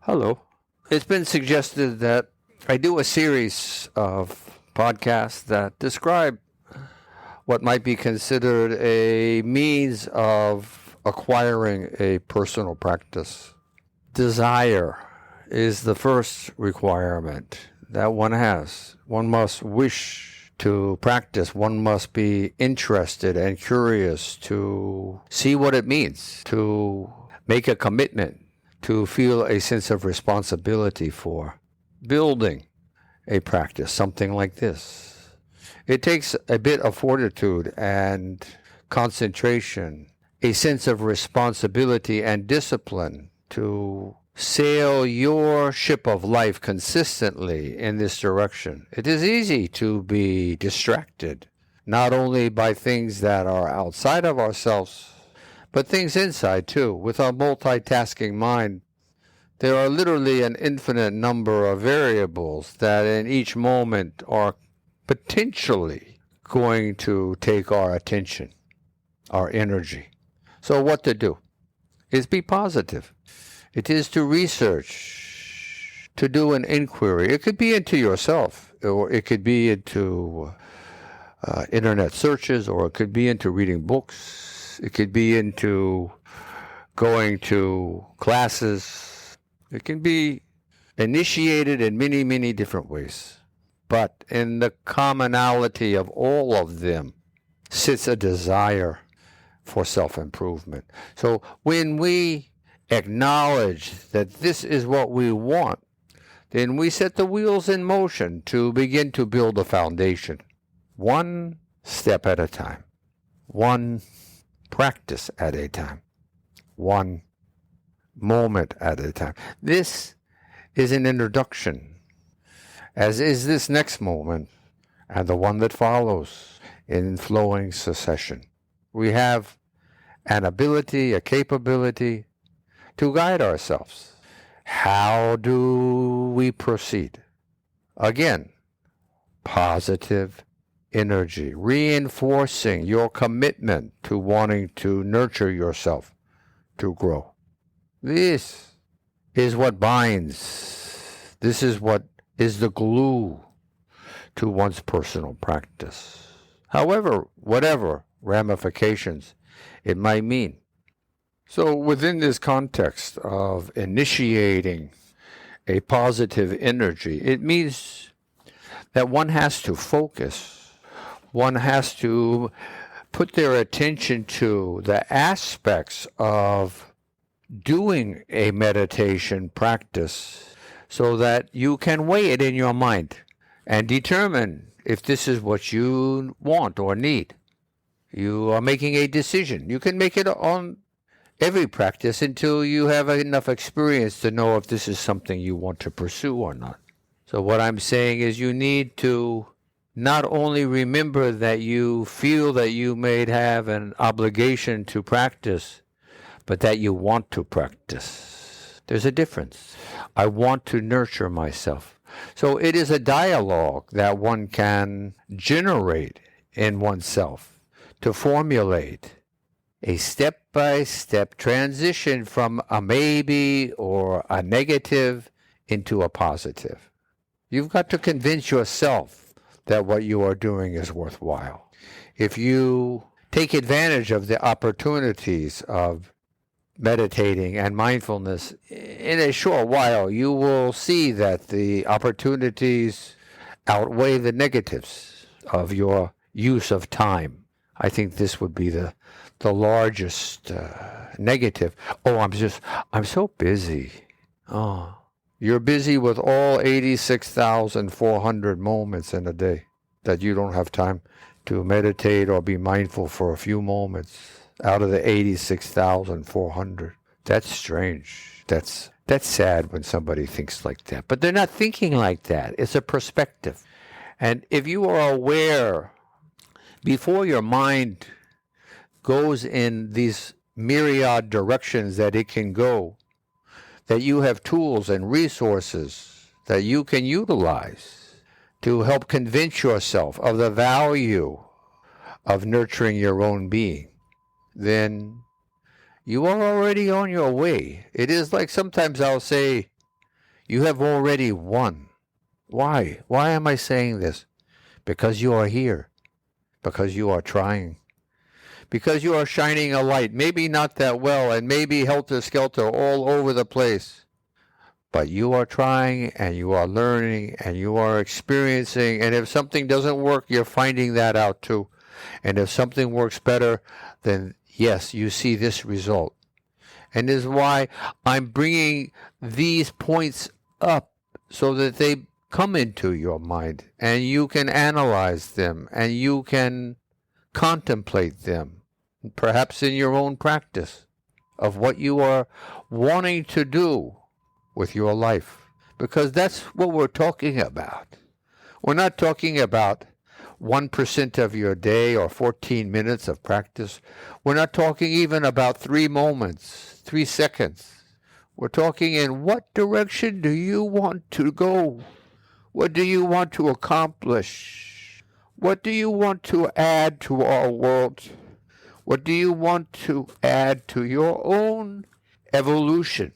Hello. It's been suggested that I do a series of podcasts that describe what might be considered a means of acquiring a personal practice. Desire is the first requirement that one has. One must wish to practice. One must be interested and curious to see what it means, to make a commitment, to feel a sense of responsibility for building a practice, something like this. It takes a bit of fortitude and concentration, a sense of responsibility and discipline to sail your ship of life consistently in this direction. It is easy to be distracted, not only by things that are outside of ourselves, but things inside too. With our multitasking mind, there are literally an infinite number of variables that in each moment are potentially going to take our attention, our energy. So what to do is be positive. It is to research, to do an inquiry. It could be into yourself, or it could be into internet searches, or it could be into reading books. It could be into going to classes. It can be initiated in many, many different ways. But in the commonality of all of them sits a desire for self-improvement. So when we acknowledge that this is what we want, then we set the wheels in motion to begin to build a foundation, one step at a time, one practice at a time, one moment at a time. This is an introduction, as is this next moment and the one that follows in flowing succession. We have an ability, a capability to guide ourselves. How do we proceed? Again, positive energy, reinforcing your commitment to wanting to nurture yourself to grow. This is what binds. This is what is the glue to one's personal practice. However, whatever ramifications it might mean. So within this context of initiating a positive energy, it means that one has to focus. One has to put their attention to the aspects of doing a meditation practice so that you can weigh it in your mind and determine if this is what you want or need. You are making a decision. You can make it on every practice until you have enough experience to know if this is something you want to pursue or not. So what I'm saying is you need to not only remember that you feel that you may have an obligation to practice, but that you want to practice. There's a difference. I want to nurture myself. So it is a dialogue that one can generate in oneself to formulate a step-by-step transition from a maybe or a negative into a positive. You've got to convince yourself that what you are doing is worthwhile. If you take advantage of the opportunities of meditating and mindfulness, in a short while you will see that the opportunities outweigh the negatives of your use of time. I think this would be the largest negative. Oh, I'm so busy. Oh, you're busy with all 86,400 moments in a day that you don't have time to meditate or be mindful for a few moments out of the 86,400. That's strange. That's sad when somebody thinks like that. But they're not thinking like that. It's a perspective. And if you are aware, before your mind goes in these myriad directions that it can go, that you have tools and resources that you can utilize to help convince yourself of the value of nurturing your own being, then you are already on your way. It is like sometimes I'll say, You have already won. Why? Why am I saying this? Because you are here. Because you are trying. Because you are shining a light. Maybe not that well, and maybe helter-skelter all over the place. But you are trying, and you are learning, and you are experiencing. And if something doesn't work, you're finding that out too. And if something works better, then yes, you see this result. And this is why I'm bringing these points up so that they come into your mind and you can analyze them and you can contemplate them, perhaps in your own practice of what you are wanting to do with your life. Because that's what we're talking about. We're not talking about 1% of your day or 14 minutes of practice. We're not talking even about 3 moments, 3 seconds. We're talking in what direction do you want to go? What do you want to accomplish? What do you want to add to our world? What do you want to add to your own evolution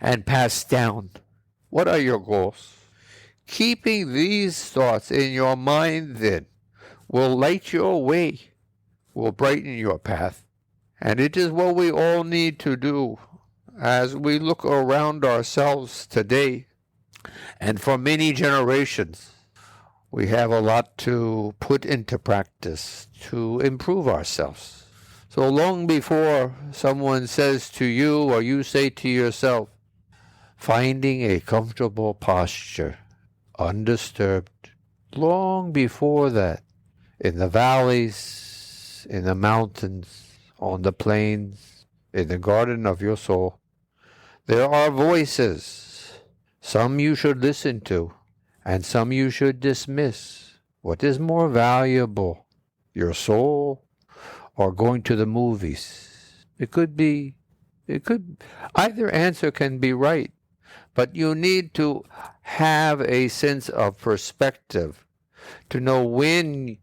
and pass down? What are your goals? Keeping these thoughts in your mind then will light your way, will brighten your path. And it is what we all need to do as we look around ourselves today. And for many generations, we have a lot to put into practice to improve ourselves. So long before someone says to you or you say to yourself, finding a comfortable posture, undisturbed, long before that, in the valleys, in the mountains, on the plains, in the garden of your soul, there are voices. Some you should listen to, and some you should dismiss. What is more valuable, your soul or going to the movies? Either answer can be right, but you need to have a sense of perspective to know when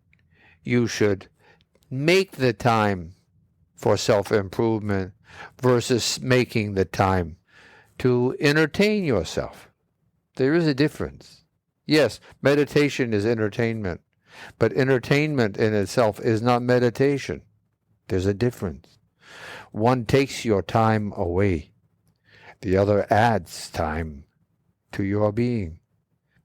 you should make the time for self-improvement versus making the time to entertain yourself. There is a difference. Yes, meditation is entertainment, but entertainment in itself is not meditation. There's a difference. One takes your time away. The other adds time to your being.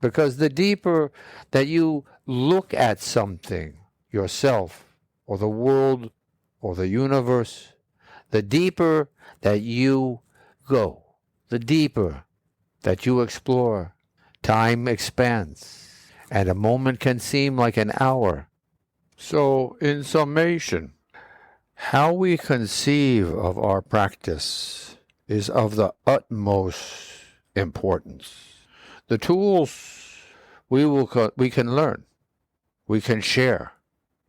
Because the deeper that you look at something, yourself, or the world, or the universe, the deeper that you go, the deeper that you explore, time expands, and a moment can seem like an hour. So, in summation, how we conceive of our practice is of the utmost importance. The tools we can learn, we can share,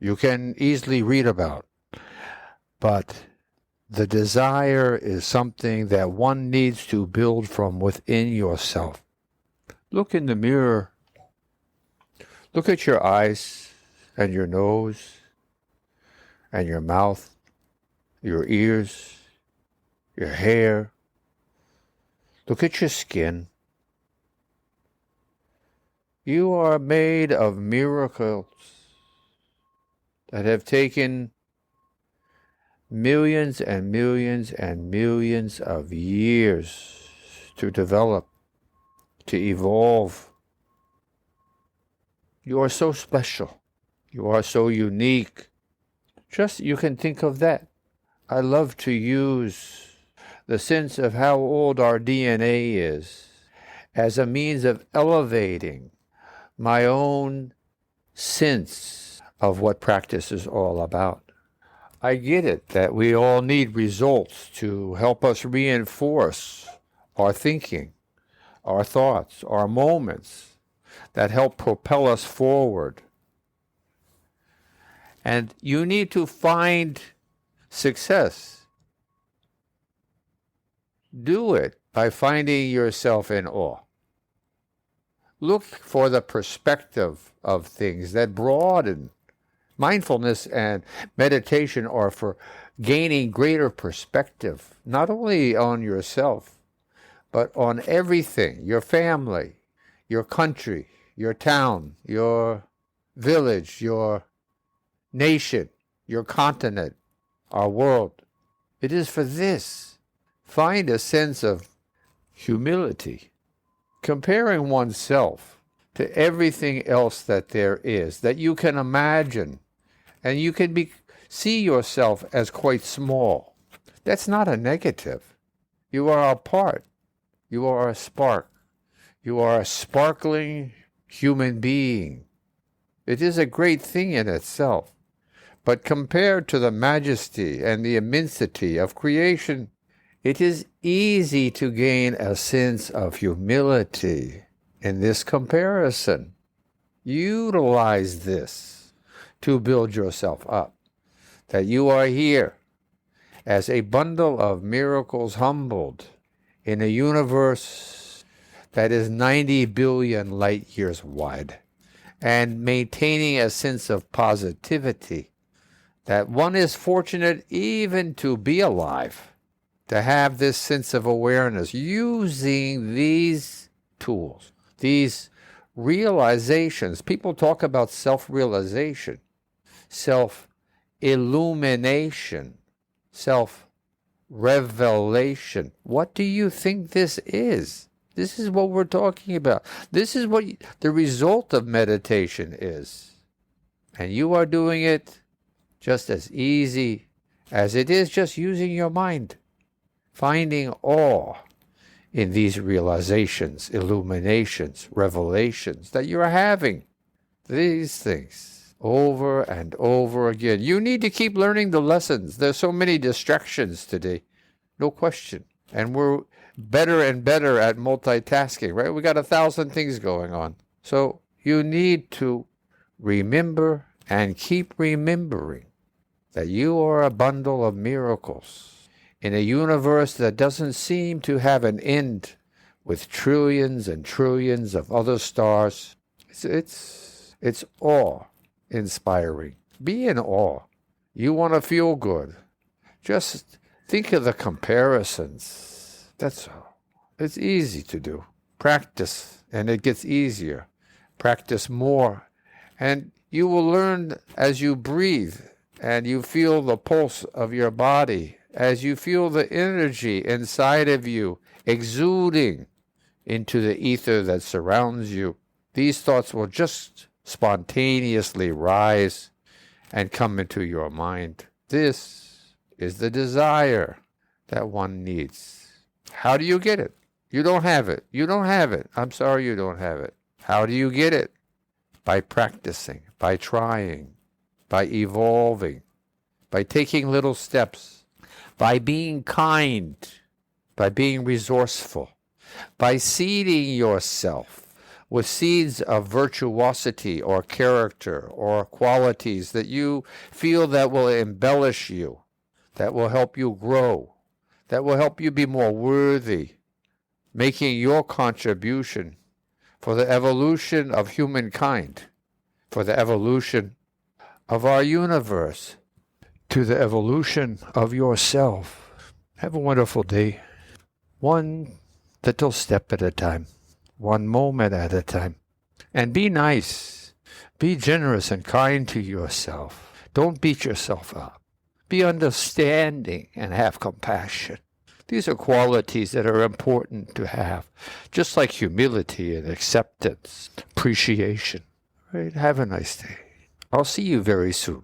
you can easily read about, but the desire is something that one needs to build from within yourself. Look in the mirror. Look at your eyes and your nose and your mouth, your ears, your hair. Look at your skin. You are made of miracles that have taken millions and millions and millions of years to develop, to evolve. You are so special. You are so unique. Just you can think of that. I love to use the sense of how old our DNA is as a means of elevating my own sense of what practice is all about. I get it that we all need results to help us reinforce our thinking, our thoughts, our moments that help propel us forward. And you need to find success. Do it by finding yourself in awe. Look for the perspective of things that broaden. Mindfulness and meditation are for gaining greater perspective, not only on yourself, but on everything, your family, your country, your town, your village, your nation, your continent, our world. It is for this. Find a sense of humility, comparing oneself to everything else that there is, that you can imagine, and you can see yourself as quite small. That's not a negative. You are a part. You are a spark. You are a sparkling human being. It is a great thing in itself. But compared to the majesty and the immensity of creation, it is easy to gain a sense of humility in this comparison. Utilize this to build yourself up, that you are here as a bundle of miracles humbled in a universe that is 90 billion light years wide, and maintaining a sense of positivity, that one is fortunate even to be alive, to have this sense of awareness, using these tools, these realizations. People talk about self-realization, self-illumination, self-revelation. What do you think this is? This is what we're talking about. This is what the result of meditation is. And you are doing it just as easy as it is just using your mind, finding awe in these realizations, illuminations, revelations that you're having. These things over and over again. You need to keep learning the lessons. There's so many distractions today, no question. And we're better and better at multitasking, right? We got 1,000 things going on. So you need to remember and keep remembering that you are a bundle of miracles in a universe that doesn't seem to have an end, with trillions and trillions of other stars. It's awe-inspiring. Be in awe. You want to feel good. Just think of the comparisons. That's all. It's easy to do. Practice, and it gets easier. Practice more, and you will learn as you breathe, and you feel the pulse of your body, as you feel the energy inside of you exuding into the ether that surrounds you. These thoughts will just spontaneously rise and come into your mind. This is the desire that one needs. How do you get it? You don't have it. You don't have it. I'm sorry you don't have it. How do you get it? By practicing, by trying, by evolving, by taking little steps, by being kind, by being resourceful, by seeding yourself with seeds of virtuosity or character or qualities that you feel that will embellish you, that will help you grow, that will help you be more worthy, making your contribution for the evolution of humankind, for the evolution of our universe, to the evolution of yourself. Have a wonderful day. One little step at a time, one moment at a time. And be nice. Be generous and kind to yourself. Don't beat yourself up. Be understanding and have compassion. These are qualities that are important to have, just like humility and acceptance, appreciation. Right? Have a nice day. I'll see you very soon.